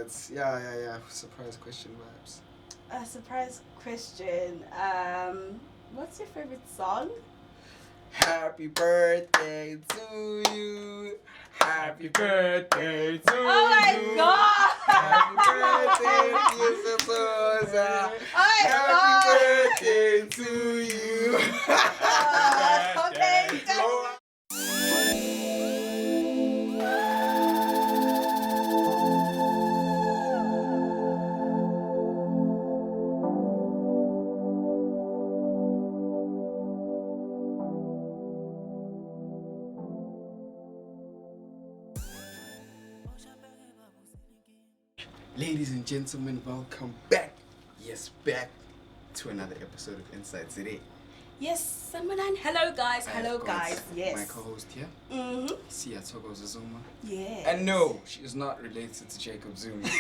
It's yeah. Surprise question vibes. A surprise question. What's your favorite song? Happy birthday to you. Happy birthday to you. Oh my god! Happy birthday, Siyathokoza. Oh my Happy birthday to you. Okay, go. Ladies and gentlemen, welcome back. Yes, back to another episode of Inside Today. Yes, someone. Hello guys. I Hello have got guys. Yes. My co-host here, Mhm. Siyathokoza Zuma. Yes. And no, she is not related to Jacob Zuma. As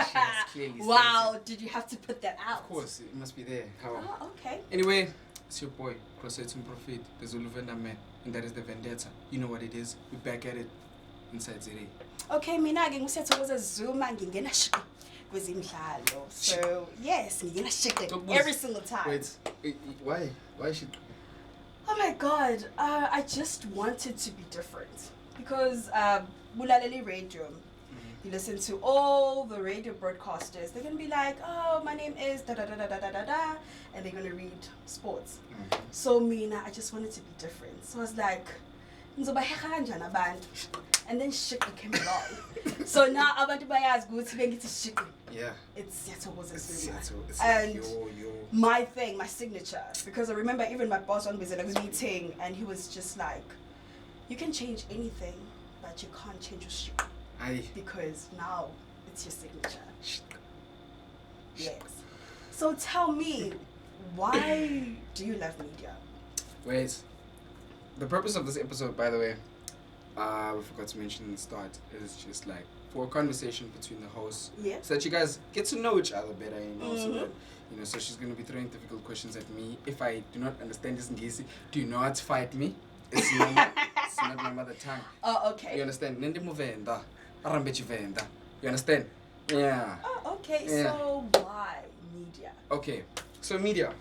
she has clearly Wow, stated. did you have to put that out? Of course, it must be there. How? Oh, okay. Anyway, it's your boy, Prosait Mprofiti, the Zulu vendor man, and that is the vendetta. You know what it is. We're back at it. Inside Today. Okay, mina-ke nguSiyathokoza Zuma ngingena shiqi kwezimidlalo. So, yes, ngingena shiqi every single time. Wait, why? Why should... Oh my god, I just wanted to be different. Because Bulaleli Radio, you listen to all the radio broadcasters, they're going to be like, oh, my name is da-da-da-da-da-da-da, and they're going to read sports. So mina, I just wanted to be different. So I was like, and then Shiki came along. So now abantu bayazi ukuthi bengithi Shiki. Yeah. It's Siyathokoza Zuma. It's And your... my thing, my signature. Because I remember even my boss was in a meeting and he was just like, you can change anything, but you can't change your Shiki. Aye. Because now it's your signature. Yes. So tell me, why do you love media? Wait. The purpose of this episode, by the way, we forgot to mention in the start, is just like for a conversation between the hosts, so that you guys get to know each other better, you know. So that, you know, so she's gonna be throwing difficult questions at me. If I do not understand this Ngisi, do you know how to fight me? It's not my mother tongue. Oh, okay. You understand? Nende muvenda, arambechi venda. You understand? Yeah. Oh, okay. Yeah. So why media? Okay. So media.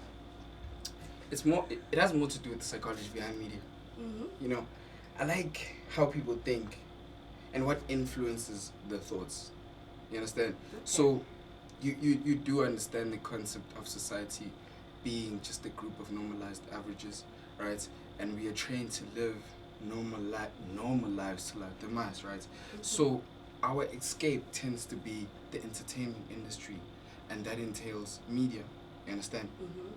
It's more. It has more to do with the psychology behind media. You know, I like how people think and what influences their thoughts. You understand? Okay. So you do understand the concept of society being just a group of normalized averages, right? And we are trained to live normal lives till our demise, right? So our escape tends to be the entertainment industry, and that entails media. You understand?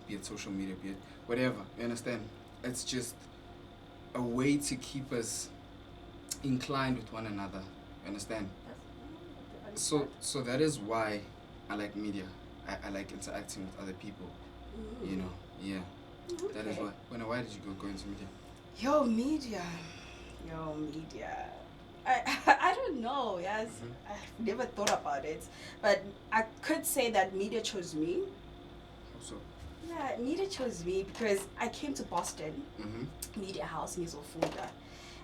Be it social media, be it whatever. You understand? It's just a way to keep us inclined with one another. You understand? So that is why I like media. I like interacting with other people. You know, yeah. Okay. That is why. Why did you go into media? Yo, media. I don't know. Yes, I've never thought about it, but I could say that media chose me. How so? Yeah, media chose me because I came to Boston, Media House, Ngizofunda,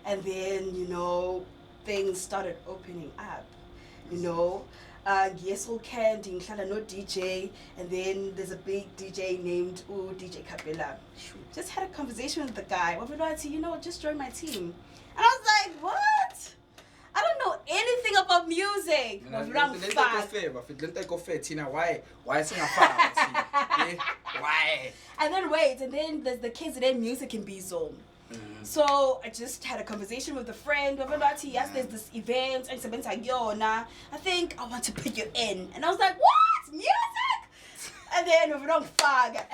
and then, you know, things started opening up, you know. Yes, can ngihlala no DJ, and then there's a big DJ named DJ Kapela. Just had a conversation with the guy. You know, just join my team. And I was like, what? I don't know anything about music. Why? And then there's the kids that music in B-Zone. So I just had a conversation with a friend. Yes, there's this event. I think I want to put you in. And I was like, what? Music? And then and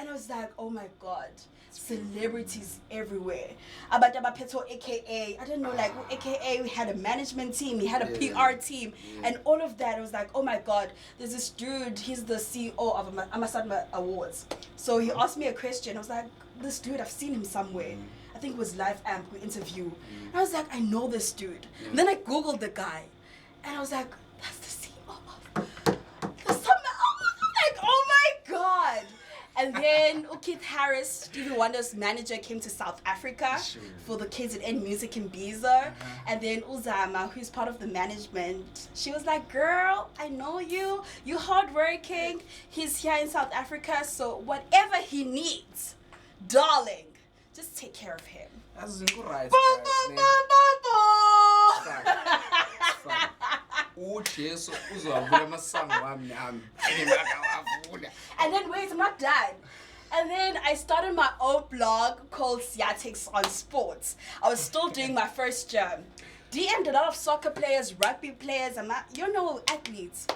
I was like, oh my God. Celebrities everywhere. About AKA, I don't know, like AKA, we had a management team, we had a PR team, and all of that. I was like, oh my God, there's this dude, he's the CEO of Amasadma Awards. So he asked me a question. I was like, this dude, I've seen him somewhere. I think it was Live Amp, we interview. And I was like, I know this dude. And then I Googled the guy, and I was like, that's the CEO of the Summer Awards. I'm like, oh my God. And then Keith Harris, Stevie Wonder's manager, came to South Africa for the KZN Music in Biza. And then Uzama, who's part of the management, she was like, girl, I know you. You're hardworking. He's here in South Africa, so whatever he needs, darling, just take care of him. That's right. And then wait, I'm not done. And then I started my own blog called Siyathokoza on sports. I was still doing my first year. DM'd a lot of soccer players, rugby players, athletes.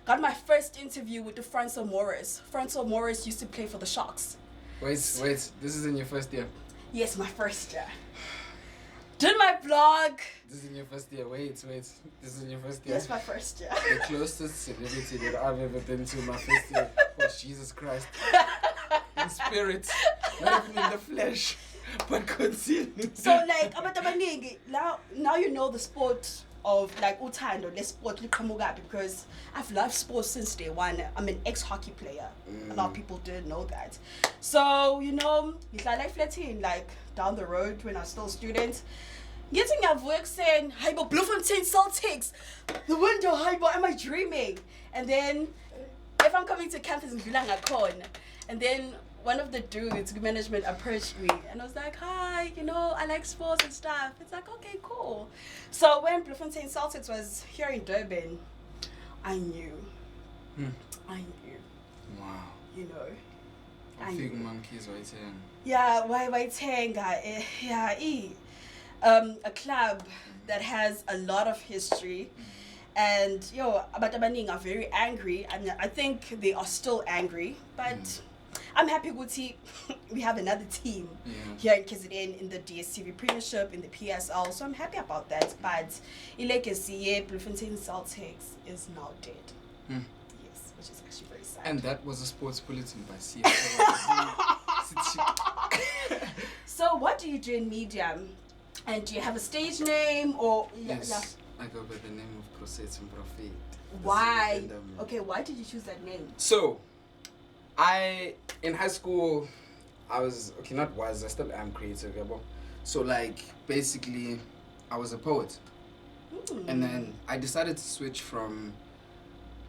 Got my first interview with the Francois Morris. Francois Morris used to play for the Sharks. Wait, this is in your first year? Yes, my first year. Did my blog. This is in your first year. Wait. This is in your first year. Yes, my first year. The closest celebrity that I've ever been to my first year was Jesus Christ. In spirit, not even in the flesh, but concealed. So like, now you know the sport of like uthando le sport liqhamuka because I've loved sports since day one. I'm an ex-hockey player. A lot of people didn't know that. So like down the road when I was still a student, getting at work saying, "Hi, but Bloemfontein Celtics, the window, hi, but am I dreaming?" And then if I'm coming to campus in Vilangakon, and then one of the dudes, management, approached me and I was like, "Hi, I like sports and stuff." It's like, okay, cool. So when Bloemfontein Celtics was here in Durban, I knew. I knew. Wow. Aphiwe monkeys waiting. Yeah, why Tenga? Yeah, a club that has a lot of history. And Abatabaning are very angry. I think they are still angry, but I'm happy we have another team here in KZN in the DSTV Premiership, in the PSL, so I'm happy about that. But Ilekesi, Bloemfontein Celtics is now dead. Yes, which is actually very sad. And that was a sports bulletin by Sia. So what do you do in media? And do you have a stage name or... Yes, I go by the name of Prosait Mprofiti. Why? Okay, why did you choose that name? So, in high school, I still am creative, so like, basically, I was a poet. And then I decided to switch from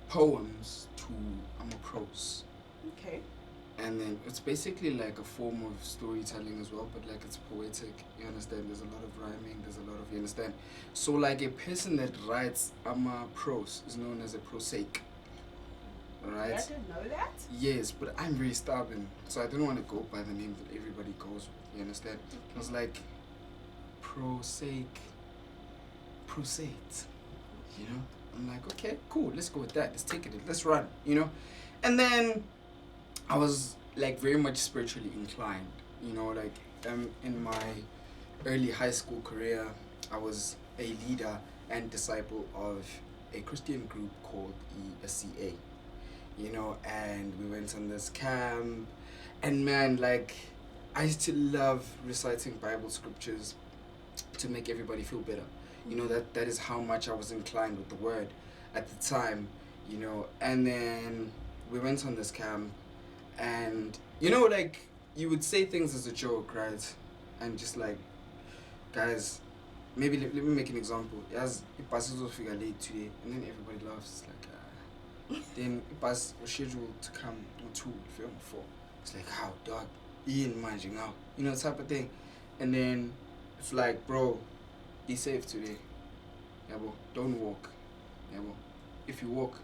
poems to prose. Okay. And then it's basically like a form of storytelling as well, but like it's poetic, you understand? There's a lot of rhyming, you understand? So like a person that writes prose is known as a prosaic. Right? I didn't know that. Yes, but I'm very stubborn, so I didn't want to go by the name that everybody goes with, you understand? I was like, Prosait, I'm like, okay, cool, let's go with that, let's take it, let's run, And then I was like very much spiritually inclined, like in my early high school career, I was a leader and disciple of a Christian group called ESCA. And we went on this camp, and man, like, I used to love reciting Bible scriptures to make everybody feel better. That is how much I was inclined with the word at the time, and then we went on this camp, and, like, you would say things as a joke, right? And just like, guys, maybe let me make an example. As if buses will figure late today, and then everybody laughs, it's like, then the bus was scheduled to come on 2, film 4. It's like, how, dog? Ian managing out, type of thing. And then it's like, bro, be safe today. Yeah, bro. Don't walk. Yeah, bro. If you walk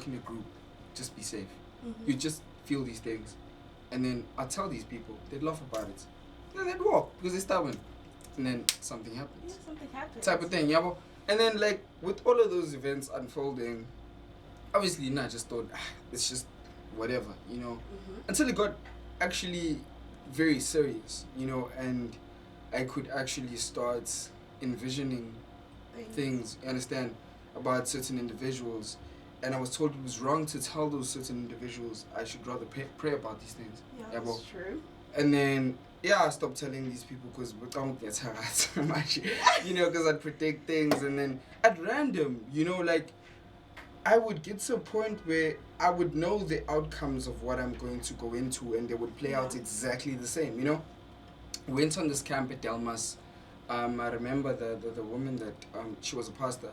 in a group, just be safe. You just feel these things. And then I tell these people, they'd laugh about it. And then they'd walk because they're stubborn. And then something happens. Yeah, something happens. Type of thing, yeah, bro. And then, like, with all of those events unfolding, obviously, I just thought, it's just whatever, Until it got actually very serious, and I could actually start envisioning things, you understand, about certain individuals. And I was told it was wrong to tell those certain individuals I should rather pray about these things. Yeah, that's true. And then, I stopped telling these people because because I'd predict things, and then at random, like, I would get to a point where I would know the outcomes of what I'm going to go into, and they would play out exactly the same. You know, we went on this camp at Delmas. I remember the woman that she was a pastor,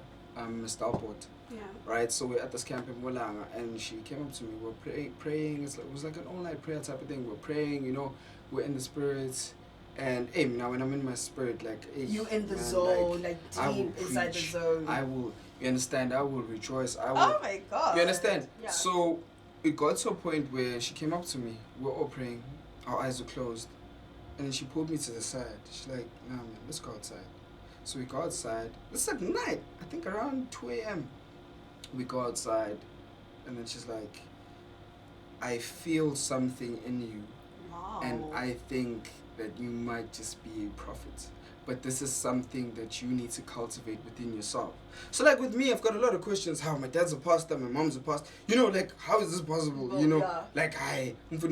Miss Dalport. Yeah. Right, so we're at this camp in Molanga, and she came up to me. We're praying. It was like an all-night prayer type of thing. We're praying, you know. We're in the spirits, and hey, now when I'm in my spirit, like you in the zone, like deep inside the zone. I will. You understand? I will rejoice. I will. Oh my God. You understand? Yeah. So it got to a point where she came up to me. We're all praying. Our eyes were closed, and then she pulled me to the side. She's like, "Nah, man, let's go outside." So we go outside. It's at night. I think around 2 a.m. We go outside, and then she's like, I feel something in you, and I think that you might just be a prophet, but this is something that you need to cultivate within yourself. So like with me, I've got a lot of questions. How my dad's a pastor, my mom's a pastor, you know, like how is this possible? You know, like hi, and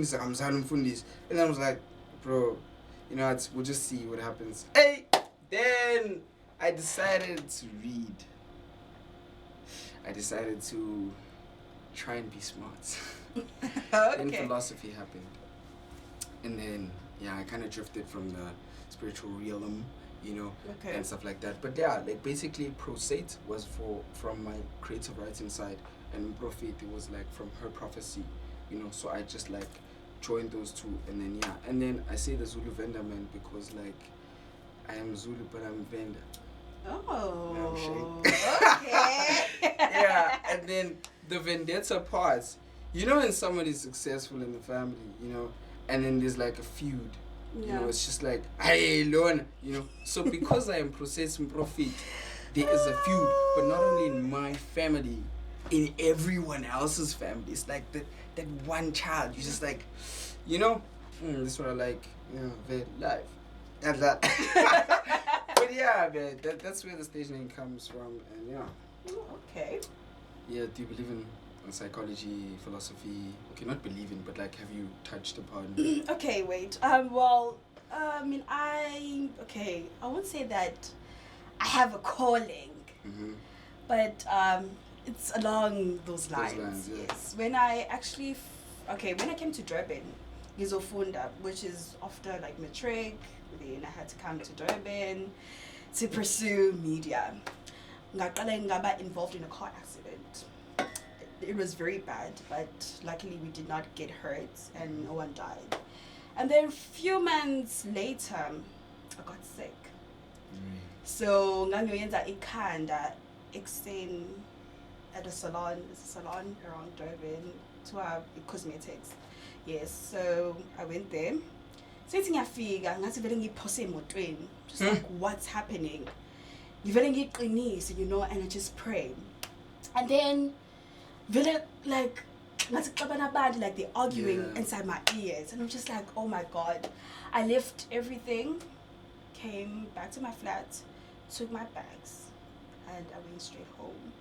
I was like, bro, you know, we'll just see what happens. Hey, then I decided to read. I decided to try and be smart. Okay. Then philosophy happened. And then, yeah, I kind of drifted from the spiritual realm, you know, and stuff like that. But yeah, like basically Prosait was from my creative writing side, and Mprofiti was like from her prophecy, you know. So I just like joined those two, and then yeah. And then I say the Zulu vendor man because like I am Zulu, but I'm vendor. Oh, okay. Yeah, and then the vendetta part, you know, when somebody's successful in the family, you know, and then there's like a feud, you know, it's just like, hey, Lorna, you know. So because I am processing Mprofiti, there is a feud, but not only in my family, in everyone else's family. It's like that one child, you just like, you know, this is what I like, you know, very life. And that. But yeah, man, that's where the stage name comes from, and yeah. Okay. Yeah, do you believe in psychology, philosophy? Okay, not believe in, but like, have you touched upon? Okay, wait. Well, I mean, I won't say that I have a calling, but it's along those lines. Yes. When I actually, when I came to Durban, ngizofunda, which is after like matric. Then I had to come to Durban to pursue media. Ngaba involved in a car accident. It was very bad, but luckily we did not get hurt and no one died. And then a few months later, I got sick. So ngangiyenza ikhanda ekuseni at a salon around Durban to have cosmetics. Yes, so I went there. Sethi ngiyafika ngathi vele ngiphose emotweni, just like what's happening, ngivele ngiqinise, you know, and I just pray. And then vele like ngathi xabana abantu, like they're arguing inside my ears, and I'm just like, oh my God. I left everything, came back to my flat, took my bags, and I went straight home.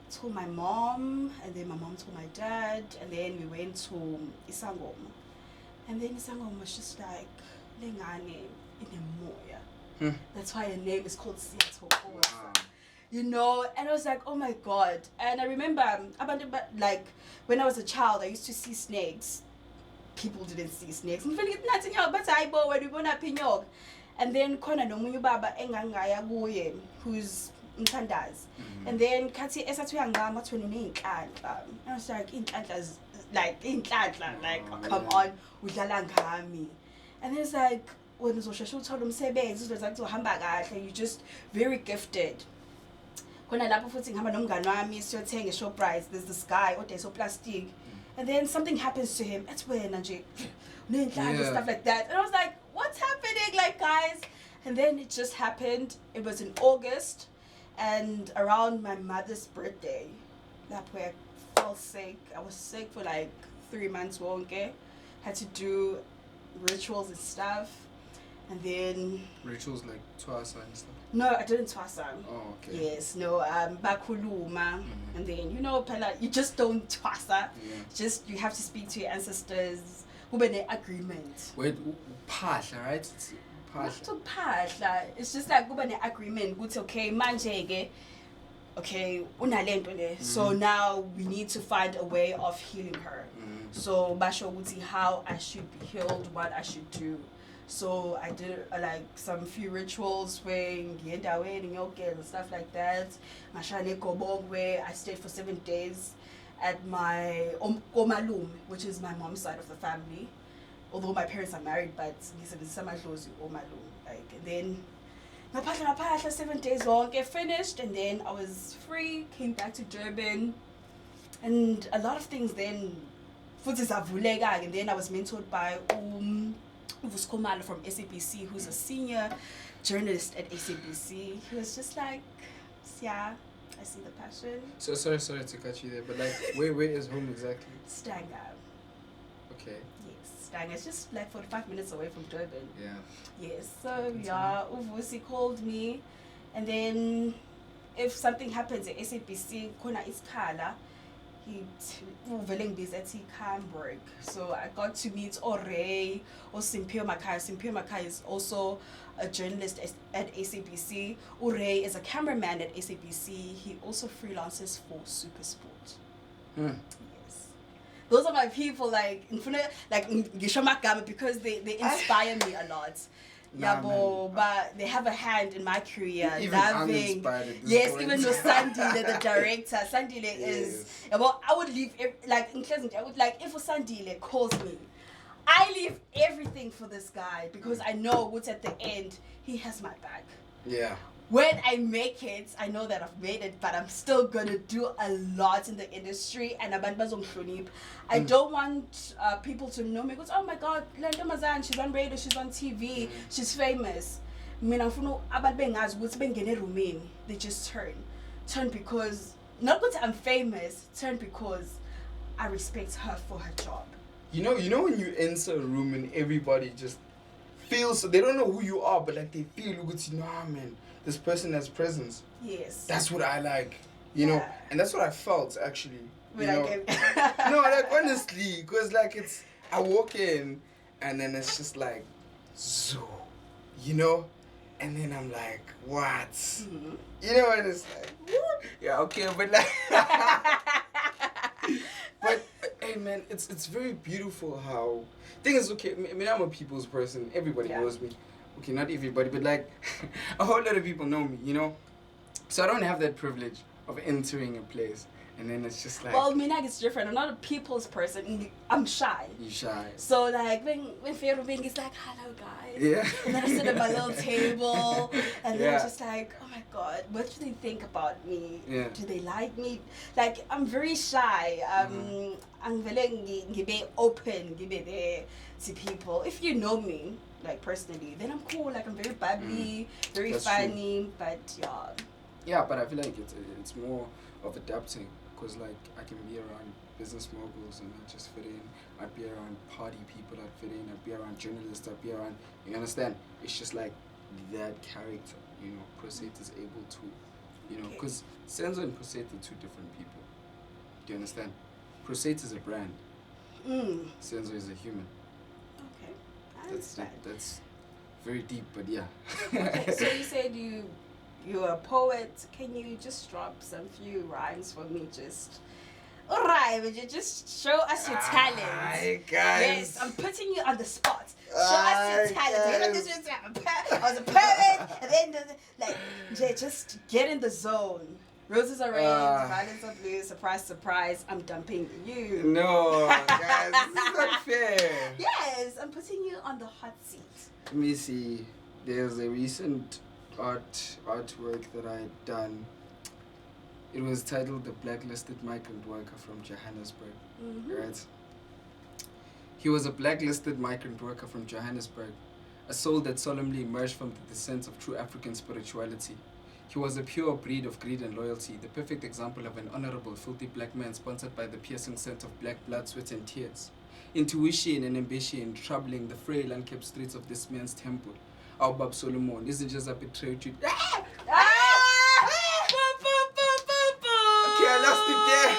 Told my mom, and then my mom told my dad, and then we went to Isangoma. And then Isangoma was just like, Lengane in a moya. That's why her name is called Siyathokoza. You know, and I was like, oh my God. And I remember, like, when I was a child, I used to see snakes. People didn't see snakes. And then khona nomunye ubaba engangaya kuye, who's Mthandazi. And then kathi esathi uyangama athweni neyinhlanhla. I was like, inhlanhla like come on, udlala ngami. And it's like, when uzosheshe uthole umsebenzi uzoza kuzohamba kahle, you just very gifted. Khona lapho futhi ngihamba nomngane wami siyothenga eShoprite, there's this guy odayisa plastic, and then something happens to him. It's wena nje neyinhlanhla stuff like that. And I was like, what's happening, like, guys? And then it just happened. It was in August, and around my mother's birthday, that where I fell sick. I was sick for like 3 months. Had to do rituals and stuff, and then rituals like twasa and stuff. No, I didn't twasa. Oh, okay. Yes, no, bakuluma, and then you just don't twasa. Yeah. Just you have to speak to your ancestors. Ube agreement. Wait, phahla, right? It's phahla. Not phahla. It's just like ube agreement. Good, okay, manje ke. okay, unalento le. So now we need to find a way of healing her. So basho ukuthi how I should be healed, what I should do. So I did like some few rituals where and stuff like that. Mashane Kobong, where I stayed for 7 days at my Omalum, which is my mom's side of the family. Although my parents are married, but Omalum. Like, and then 7 days long, get finished, and then I was free, came back to Durban, and a lot of things then, and then I was mentored by Vuskomalo from SABC, who's a senior journalist at SABC. He was just like, yeah, I see the passion. So sorry to cut you there, but like, where is home exactly? Stanger. Okay. Yes, Stanger. It's just like 45 minutes away from Durban. Yeah. Yes, so yeah, Uvusi called me, and then if something happens at SABC, Kona Iskala, he uvele busy at Camberg. So I got to meet Ore or Simpio Makai. Simpio Makai is also a journalist at SABC. Ure is a cameraman at SABC. He also freelances for Supersport. Yes. Those are my people, like because they inspire me a lot. But they have a hand in my career. Even I'm inspired at this point. Even with Sandile, the director. Sandile is... Well, I would leave... I would like... If Sandile calls me, I leave everything for this guy because I know what's at the end. He has my back. Yeah. When I make it, I know that I've made it, but I'm still gonna do a lot in the industry. And I don't want people to know me because, oh my God, Lando Mazan, she's on radio, she's on TV, she's famous. They just turn because not because I'm famous, turn because I respect her for her job. You know when you enter a room and everybody just feels, so they don't know who you are, but like they feel, nah man, this person has presence. Yes. That's what I like, you know, and that's what I felt actually. You know? No, like honestly, because like it's, I walk in and then it's just like, zoo, you know, and then I'm like, what? You know, and it's like, what? Yeah, okay, but like, but hey man, it's very beautiful how, thing is, okay, I mean, I'm a people's person, everybody knows me. Okay, not everybody, but like a whole lot of people know me, you know? So I don't have that privilege of entering a place and then it's just like... Well, Minak is different. I'm not a people's person. I'm shy. You're shy. So like when Ferubing is like, hello guys. Yeah. And then I sit at my little table and then I'm just like, oh my God, what do they think about me? Yeah. Do they like me? Like, I'm very shy. I'm very open, there to people. If you know me, like personally, then I'm cool. Like I'm very bubbly, very funny, but yeah. Yeah, but I feel like it's more of adapting, because like I can be around business moguls and I just fit in. I'd be around party people, I'd fit in. I'd be around journalists, I'd be around, you understand? It's just like that character, you know. Prosait is able to, you know, because Senzo and Prosait are two different people. Do you understand? Prosait is a brand. Senzo is a human. That's very deep, but yeah. Okay, so you said you're a poet. Can you just drop some few rhymes for me? Just alright, would you just show us your talent? Hi guys. Yes, I'm putting you on the spot. Show us your talent. I was a poet, and then just get in the zone. Roses are red, violets are blue. Surprise, surprise! I'm dumping you. No, guys, this is not fair. Yes, I'm putting you on the hot seat. Let me see. There's a recent artwork that I had done. It was titled "The Blacklisted Migrant Worker from Johannesburg." Right. He was a blacklisted migrant worker from Johannesburg, a soul that solemnly emerged from the descent of true African spirituality. He was a pure breed of greed and loyalty, the perfect example of an honorable, filthy black man sponsored by the piercing scent of black blood, sweat and tears. Intuition and ambition troubling the frail, unkept streets of this man's temple. Our Bab Solomon isn't just a betrayal to... Okay, I lost it there.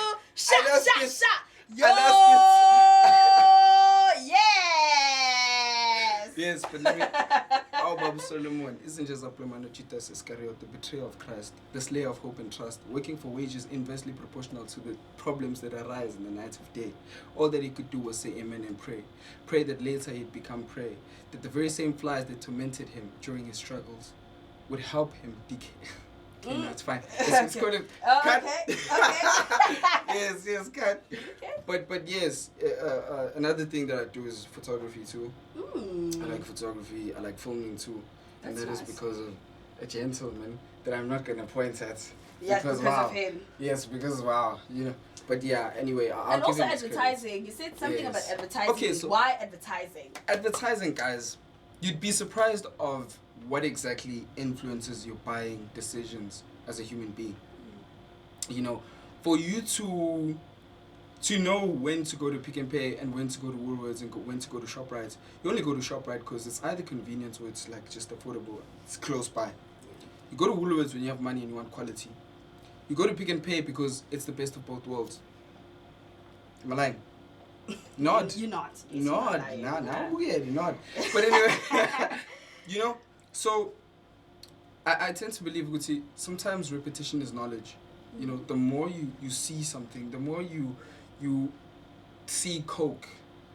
Yes, but let me... Our Babu Solomon isn't just a Premano Judas Iscariot, the betrayer of Christ, the slayer of hope and trust, working for wages inversely proportional to the problems that arise in the night of day. All that he could do was say amen and pray. Pray that later he'd become prey, that the very same flies that tormented him during his struggles would help him decay. Okay, no, it's fine. It's kind of cut. Okay. yes, cut. Okay. But yes, another thing that I do is photography too. I like photography. I like filming too, and That's that is nice. because of a gentleman that I'm not gonna point at. Yeah, because wow. of him. Yes, because wow, you know. But yeah, anyway, I'll And give also him his credit. advertising. You said something Yes. about advertising. Okay, so- why advertising? Advertising, guys, you'd be surprised of what exactly influences your buying decisions as a human being. You know, for you to know when to go to Pick and Pay and when to go to Woolworths and when to go to ShopRite, you only go to ShopRite because it's either convenient or it's like just affordable. It's close by. You go to Woolworths when you have money and you want quality. You go to Pick and Pay because it's the best of both worlds. Am I lying? Not. You're not. Yes, you're Not. lying. Nah, weird, not. But anyway, you know, so I tend to believe, Guti, sometimes repetition is knowledge. You know, the more you see something, the more you see Coke,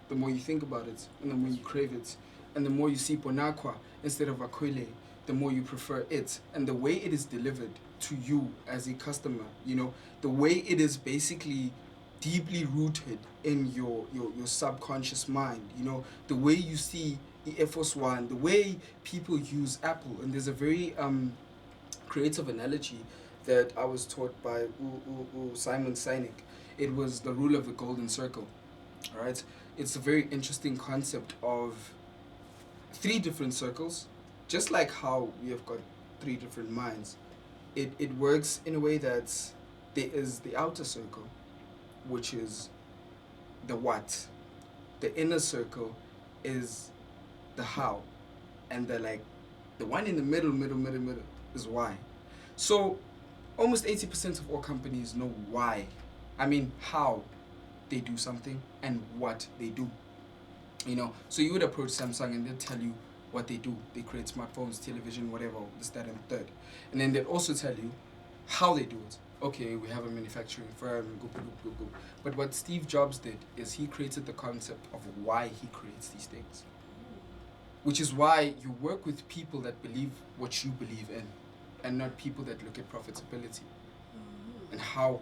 the more you think about it, and the more you crave it. And the more you see Bonaqua instead of Akwele, the more you prefer it. And the way it is delivered to you as a customer, you know, the way it is basically deeply rooted in your subconscious mind, you know, the way you see the Air Force One, the way people use Apple. And there's a very creative analogy that I was taught by Simon Sinek. It was the rule of the golden circle. All right, it's a very interesting concept of 3 different circles, just like how we have got 3 different minds. It works in a way that there is the outer circle, which is the what. The inner circle is the how, and the one in the middle is why. So almost 80% of all companies know why. I mean how they do something and what they do. You know, so you would approach Samsung and they'll tell you what they do. They create smartphones, television, whatever, this, that, and third. And then they'll also tell you how they do it. Okay, we have a manufacturing firm, go. But what Steve Jobs did is he created the concept of why he creates these things. Which is why you work with people that believe what you believe in, and not people that look at profitability and how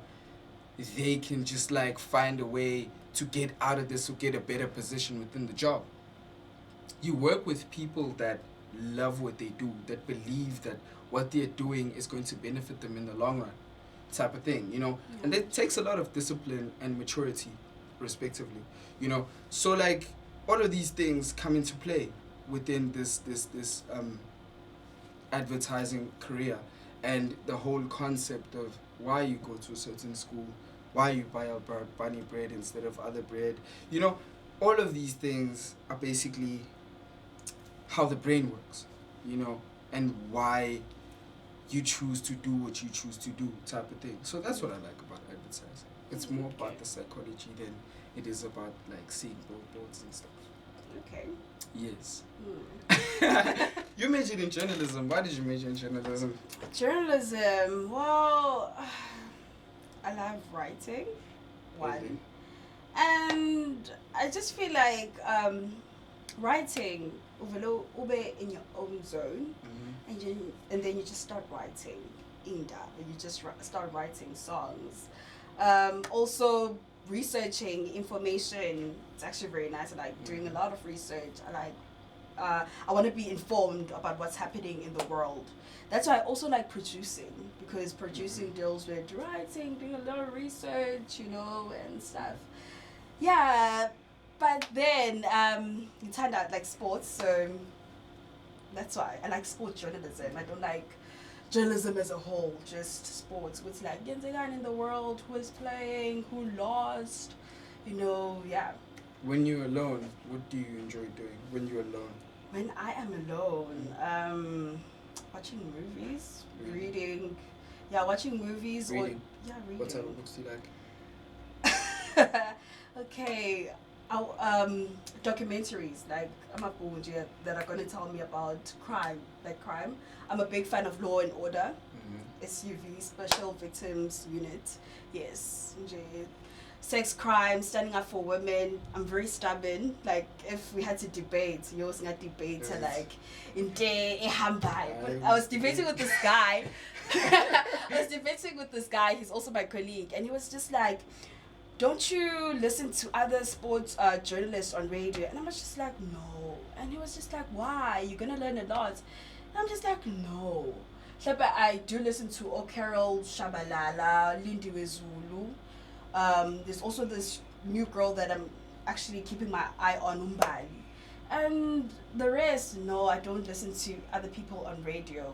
they can just like find a way to get out of this or get a better position within the job. You work with people that love what they do, that believe that what they're doing is going to benefit them in the long run, type of thing, you know. And that takes a lot of discipline and maturity, respectively, you know. So like all of these things come into play within this advertising career, and the whole concept of why you go to a certain school, why you buy a bunny bread instead of other bread, you know. All of these things are basically how the brain works, you know, and why you choose to do what you choose to do, type of thing. So that's what I like about advertising. It's more about the psychology than it is about like seeing billboards and stuff. Okay. Yes. You majored in journalism. Why did you major in journalism? Journalism. Well, I love writing. One. Really? And I just feel like writing ube in your own zone, and then you just start writing you just start writing songs. Also researching information, it's actually very nice. I like doing a lot of research. I want to be informed about what's happening in the world. That's why I also like producing, because producing deals with writing, doing a lot of research, you know, and stuff. Yeah, but then it turned out like sports, so that's why I like sports journalism. I don't like journalism as a whole, just sports. What's like Genzegan in the world, who is playing, who lost, you know, yeah. When you're alone, what do you enjoy doing when you're alone? When I am alone, watching movies, reading. Yeah, watching movies. Reading? Or, yeah, reading. What type of books do you like? Okay, documentaries like amabunje that are going to tell me about crime. I'm a big fan of Law and Order, SUV, Special Victims Unit. Yes, nje. Sex crime, standing up for women. I'm very stubborn. Like if we had to debate, you also not debate like in day But I was debating with this guy. He's also my colleague, and he was just like, don't you listen to other sports journalists on radio? And I was just like, no. And he was just like, why? You're gonna learn a lot. And I'm just like, no. So, but I do listen to O'Carroll, Shabalala, Lindiwe Zulu. There's also this new girl that I'm actually keeping my eye on, Umbali. And the rest, no, I don't listen to other people on radio.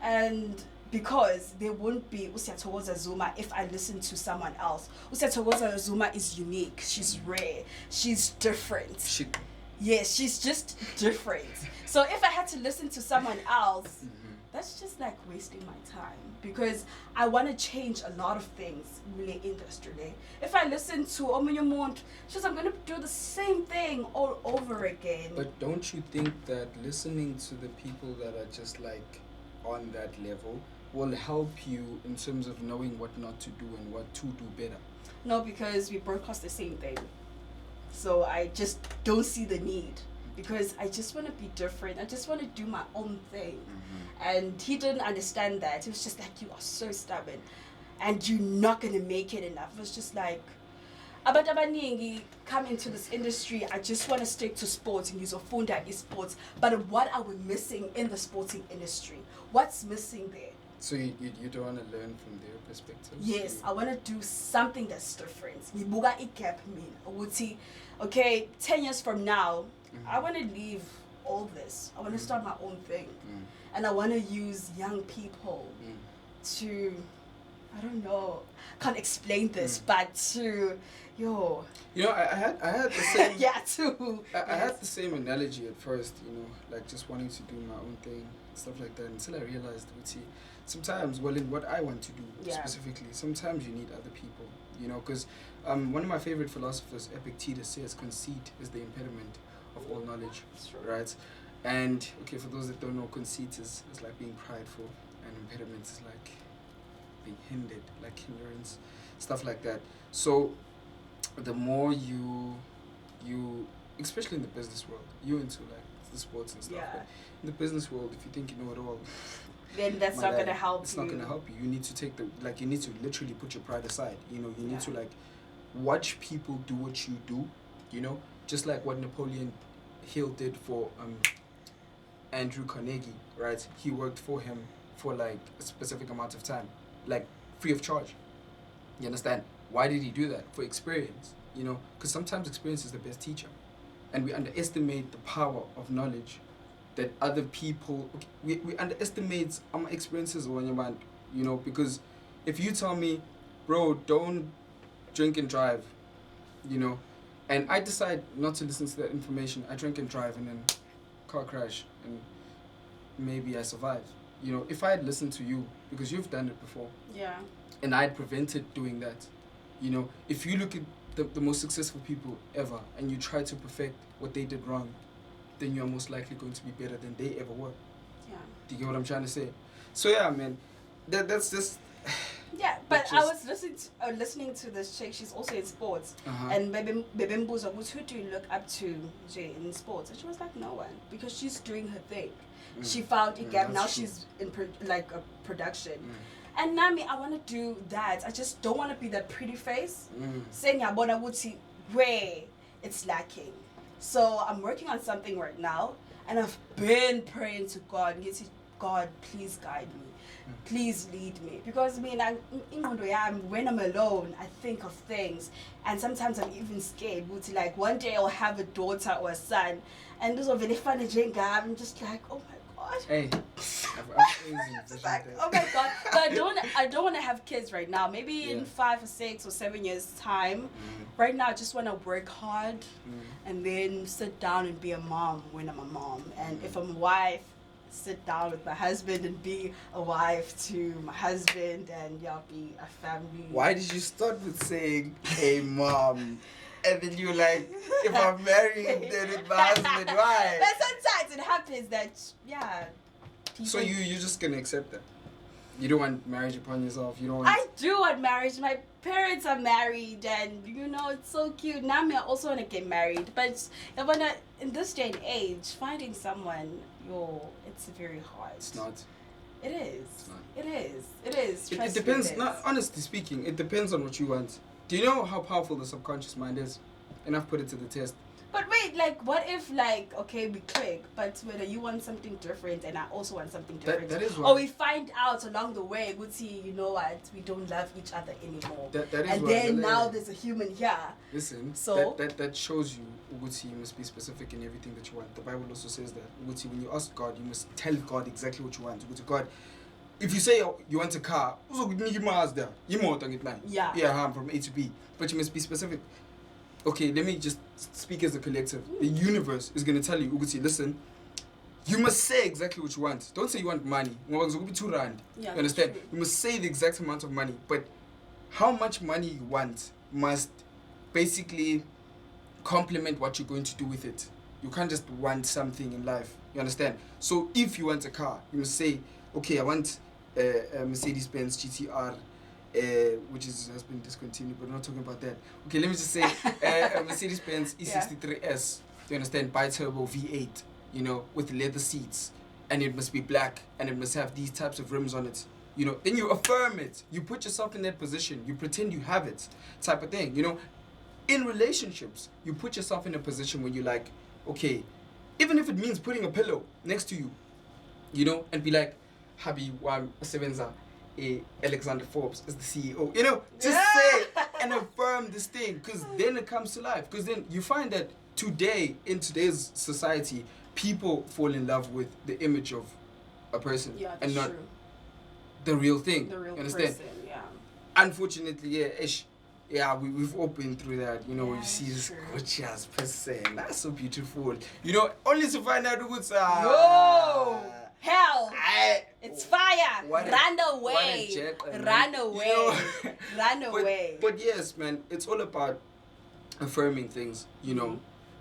And because there won't be Siyathokoza Zuma if I listen to someone else. Siyathokoza Zuma is unique. She's rare. She's different. Yes, she's just different. So if I had to listen to someone else, that's just like wasting my time, because I want to change a lot of things in the industry. If I listen to Omunye Mont, I'm going to do the same thing all over again. But don't you think that listening to the people that are just like on that level will help you in terms of knowing what not to do and what to do better? No, because we broadcast the same thing. So I just don't see the need, because I just want to be different. I just want to do my own thing. And he didn't understand that. He was just like, you are so stubborn and you're not going to make it enough. It was just like, abantu abaningi come into this industry, I just want to stick to sports and use Ofunda esports. But what are we missing in the sporting industry? What's missing there? So you don't want to learn from their perspective? Yes, I want to do something that's different. Ngibuka igap mina ukuthi, okay, 10 years from now, I want to leave all this. I want to start my own thing. And I want to use young people to, I don't know, can't explain this, but to, You know, I had the same. yeah, too. I had the same analogy at first, you know, like just wanting to do my own thing, stuff like that, until I realized, sometimes, well, in what I want to do specifically, sometimes you need other people, you know, because one of my favorite philosophers, Epictetus, says conceit is the impediment of all knowledge, right? And, okay, for those that don't know, conceit is like being prideful, and impediment is like being hindered, like hindrance, stuff like that. So, the more you, especially in the business world, you into like the sports and stuff, but in the business world, if you think you know it all, then that's not going to help it's not going to help you. You need to take you need to literally put your pride aside, you know, you need to like watch people do what you do, you know, just like what Napoleon Hill did for Andrew Carnegie, right? He worked for him for like a specific amount of time, like free of charge. You understand? Why did he do that? For experience, you know, because sometimes experience is the best teacher, and we underestimate the power of knowledge that other people, we underestimate our experiences when you want, you know, because if you tell me, bro, don't drink and drive, you know, and I decide not to listen to that information, I drink and drive and then car crash and maybe I survive. You know, if I had listened to you, because you've done it before, and I had prevented doing that, you know, if you look at the most successful people ever and you try to perfect what they did wrong, then you're most likely going to be better than they ever were. Yeah. Do you get what I'm trying to say? So yeah, man, that's just... Yeah, but I was listening to this chick. She's also in sports, and Bebe Mbuzo was, who do you look up to in sports? And she was like, no one, because she's doing her thing. She found a gap. Now she's in production. And Nami, I want to do that. I just don't want to be that pretty face saying Yabona Wuti where it's lacking. So I'm working on something right now, and I've been praying to God. God, please guide me. Please lead me, because when I'm alone, I think of things, and sometimes I'm even scared. Like one day I'll have a daughter or a son, and this will be fun. I'm just like, oh my God. Hey, like, oh my God. But I don't want to have kids right now. Maybe in 5 or 6 or 7 years time. Right now, I just want to work hard, and then sit down and be a mom when I'm a mom, and if I'm a wife, sit down with my husband and be a wife to my husband and be a family. Why did you start with saying, hey mom? And then you're like, if I'm married, then it's my husband. Why? But sometimes it happens that, yeah. So you're just gonna accept that? You don't want marriage upon yourself. You don't want. I do want marriage. My parents are married, and it's so cute. Now I also want to get married, but in this day and age, finding someone, it's very hard. It's not. It is. It's not. It is. It is. It depends. Not honestly speaking, it depends on what you want. Do you know how powerful the subconscious mind is? And I've put it to the test. But wait, what if, okay, we click, but whether you want something different and I also want something different. That is or we find out along the way, you know what, we don't love each other anymore. That is and then now there's a human here. Listen, so that shows you, Uguti, you must be specific in everything that you want. The Bible also says that, Uguti, when you ask God, you must tell God exactly what you want. Uguti, God, if you say you want a car, I'm from A to B, but you must be specific. Okay, let me just speak as a collective. The universe is going to tell you, Uguti, listen, you must say exactly what you want. Don't say you want money. It's going to be R2. You understand? You must say the exact amount of money. But how much money you want must basically complement what you're going to do with it. You can't just want something in life. You understand? So if you want a car, you must say, okay, I want a Mercedes-Benz GTR. Which has been discontinued, but we're not talking about that. Okay, let me just say a Mercedes-Benz E63S, you understand, bi-turbo V8, with leather seats, and it must be black, and it must have these types of rims on it. Then you affirm it. You put yourself in that position. You pretend you have it, type of thing. In relationships, you put yourself in a position where you're like, okay, even if it means putting a pillow next to you, and be like, Habi Wam Sevenza. Alexander Forbes is the CEO. Just say and affirm this thing, because then it comes to life. Because then you find that in today's society, people fall in love with the image of a person and not the real thing. The real understand? Person, yeah. Unfortunately, we've all been through that. You see this gorgeous person. That's so beautiful. Only to find out what's hell! It's fire! Run away! Run away! Run away! But yes, man, it's all about affirming things,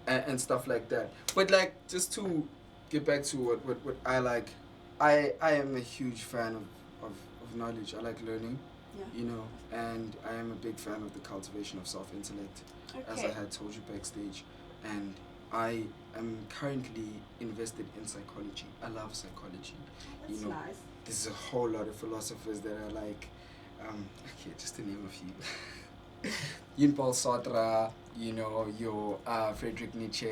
and stuff like that. But just to get back to what I like, I am a huge fan of knowledge. I like learning, and I am a big fan of the cultivation of self-intellect, as I had told you backstage, and I am currently invested in psychology. I love psychology. That's nice. There's a whole lot of philosophers that are like, just to name a few. Yun Paul Sartre, your Friedrich Nietzsche,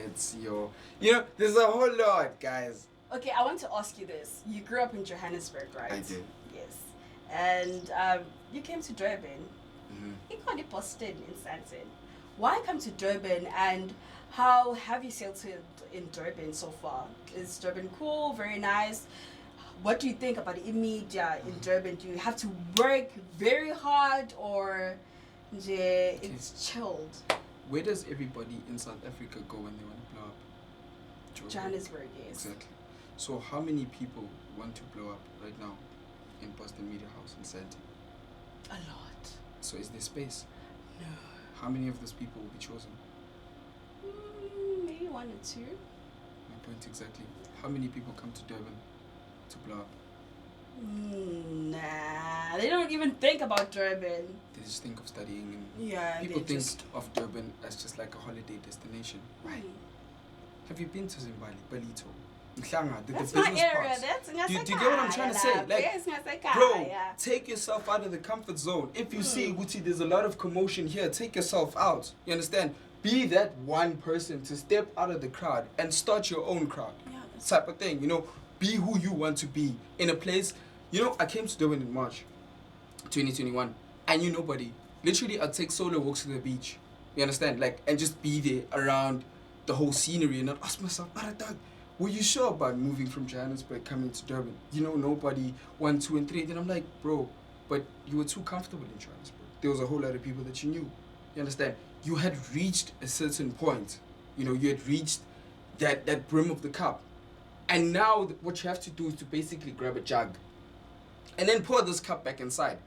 there's a whole lot, guys. Okay, I want to ask you this. You grew up in Johannesburg, right? I did. Yes. And you came to Durban. Mm-hmm. You got posted in Sandile. Why come to Durban, and how have you settled in Durban so far? Is Durban cool? Very nice? What do you think about the media in Durban? Do you have to work very hard, or it's chilled? Where does everybody in South Africa go when they want to blow up? Johannesburg, yes. Exactly. So how many people want to blow up right now in Boston Media House in Sandile? A lot. So is there space? No. How many of those people will be chosen? Maybe 1 or 2. My point exactly. How many people come to Durban to blow up? Nah, they don't even think about Durban. They just think of studying, and yeah, people think of Durban as just like a holiday destination. Right. Have you been to Zimbabwe, Balito? That's my area. Do you get what I'm trying to say? Bro, take yourself out of the comfort zone. If you see, Gucci, there's a lot of commotion here, take yourself out. You understand? Be that one person to step out of the crowd and start your own crowd. Type of thing. Be who you want to be in a place. I came to Durban in March 2021. I knew nobody. Literally, I'd take solo walks to the beach. You understand? And just be there around the whole scenery, and I'd ask myself, Doug, were you sure about moving from Johannesburg coming to Durban? Nobody, 1, 2, and 3. Then I'm like, bro, but you were too comfortable in Johannesburg. There was a whole lot of people that you knew. You understand? You had reached a certain point. You had reached that brim of the cup. And now what you have to do is to basically grab a jug and then pour this cup back inside.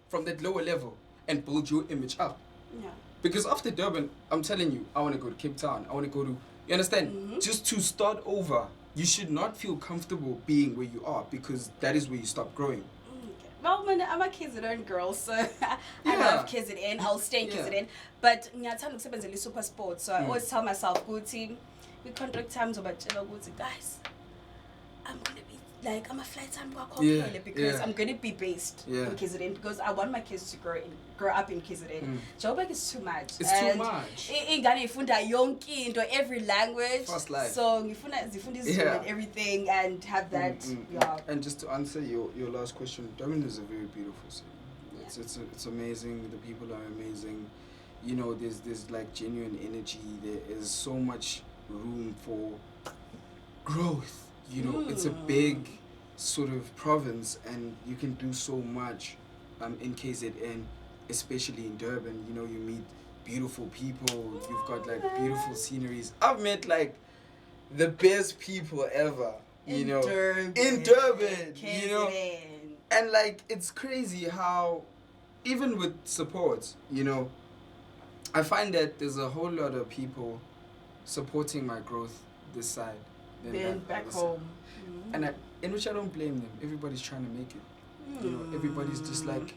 From that lower level and build your image up. Yeah. Because after Durban, I'm telling you, I want to go to Cape Town. I want to go to, you understand? Just to start over. You should not feel comfortable being where you are because that is where you stop growing. Well, I'm a KZN girl, so I love KZN. I'll stay in KZN. But ngiyathanda ukusebenzela super sport, so I always tell myself, ukuthi, we contract times obatshela ukuthi, guys, I'm gonna be like I'm a flight time because I'm gonna be based in KZN because I want my kids to grow up in KZN. Joburg is too much. It's too much. Ingane ifunda yonke into, every language. Fast life. So ngifuna zifunda izulu and everything and have that. And just to answer your last question, Durban is a very beautiful city. It's amazing. The people are amazing. You know, there's like genuine energy. There is so much room for growth. You know, it's a big sort of province, and you can do so much in KZN, especially in Durban. You know, you meet beautiful people. You've got like beautiful sceneries. I've met like the best people ever. In Durban, KZN. You know, and like it's crazy how, even with support, you know, I find that there's a whole lot of people supporting my growth this side. Then back home. And in which I don't blame them. Everybody's trying to make it. You know, everybody's just like,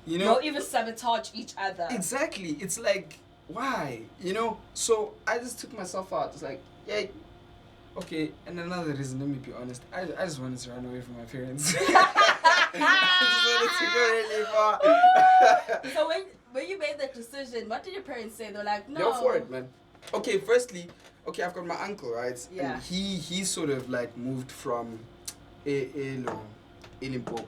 you know. Don't even sabotage each other. Exactly. It's like, why? You know? So I just took myself out. It's like, yeah, okay. And another reason, let me be honest, I just wanted to run away from my parents. I just wanted to go really far. So when you made that decision, what did your parents say? They're like, no. Go for it, man. Okay, firstly, I've got my uncle, right? Yeah. And he sort of like moved from Limpopo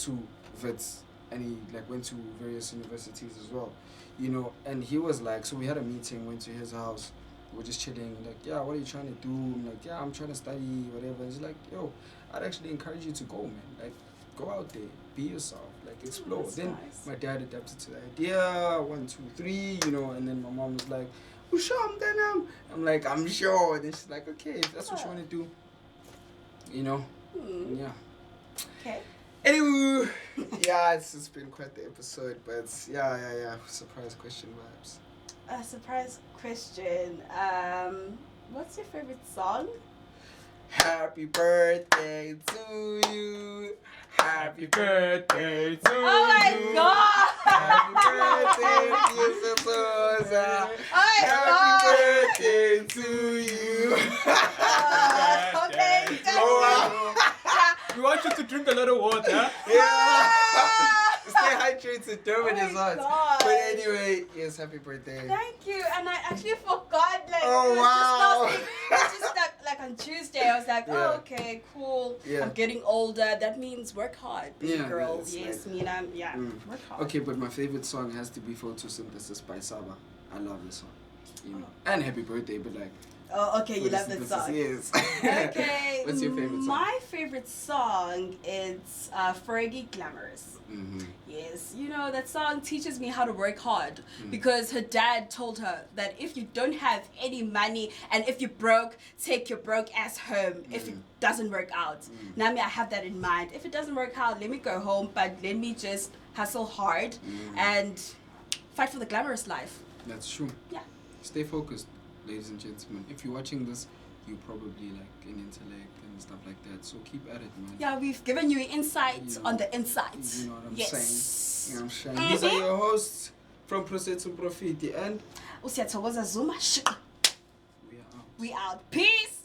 to Wits, and he like went to various universities as well, you know. And he was like, so we had a meeting, went to his house, we were just chilling, like, yeah, what are you trying to do? I'm like, yeah, I'm trying to study, whatever. He's like, yo, I'd actually encourage you to go, man. Like, go out there, be yourself, like explore. That's then nice. My dad adapted to the idea, 1, 2, 3, you know. And then my mom was like, well, sure, I'm like, I'm sure. And then she's like, okay, if that's what you want to do, you know. Yeah. Okay. Anyway, yeah, it's been quite the episode, but yeah. Surprise question vibes. A surprise question. What's your favorite song? Happy birthday to you. Happy birthday to you. Oh my God! Happy birthday, Siyathokoza. Happy birthday to you. Okay. Oh, wow. We want you to drink a lot of water. Yeah. Stay hydrated. Durban is hot. God. But anyway, yes, happy birthday. Thank you. And I actually forgot. Like, Oh, it was wow. just last week. It was just like on Tuesday. I was like, Yeah. oh, okay, cool. Yeah. I'm getting older. That means work hard, big Yeah, girl. it's Yes, like- Mina. Yeah, work hard. Okay, but my favorite song has to be Photosynthesis by Saba. I love this song. You know. And happy birthday, but like. Oh, okay. You love that Photosynthesis, song. Yes. Okay. What's your favorite song? My favorite song is Fergie Glamorous. Mm-hmm. Yes, you know, that song teaches me how to work hard because her dad told her that if you don't have any money and if you're broke, take your broke ass home if it doesn't work out. Now, I have that in mind. If it doesn't work out, let me go home, but let me just hustle hard and fight for the glamorous life. That's true. Yeah. Stay focused, ladies and gentlemen. If you're watching this, you probably like an intellect and stuff like that. So keep at it, man. Yeah, we've given you insight You know, on the insights. You know what I'm Yes. saying? You know what I'm saying? These are your hosts from Prosait to Mprofiti, and Siyathokoza Zuma. we are out. We out. Peace.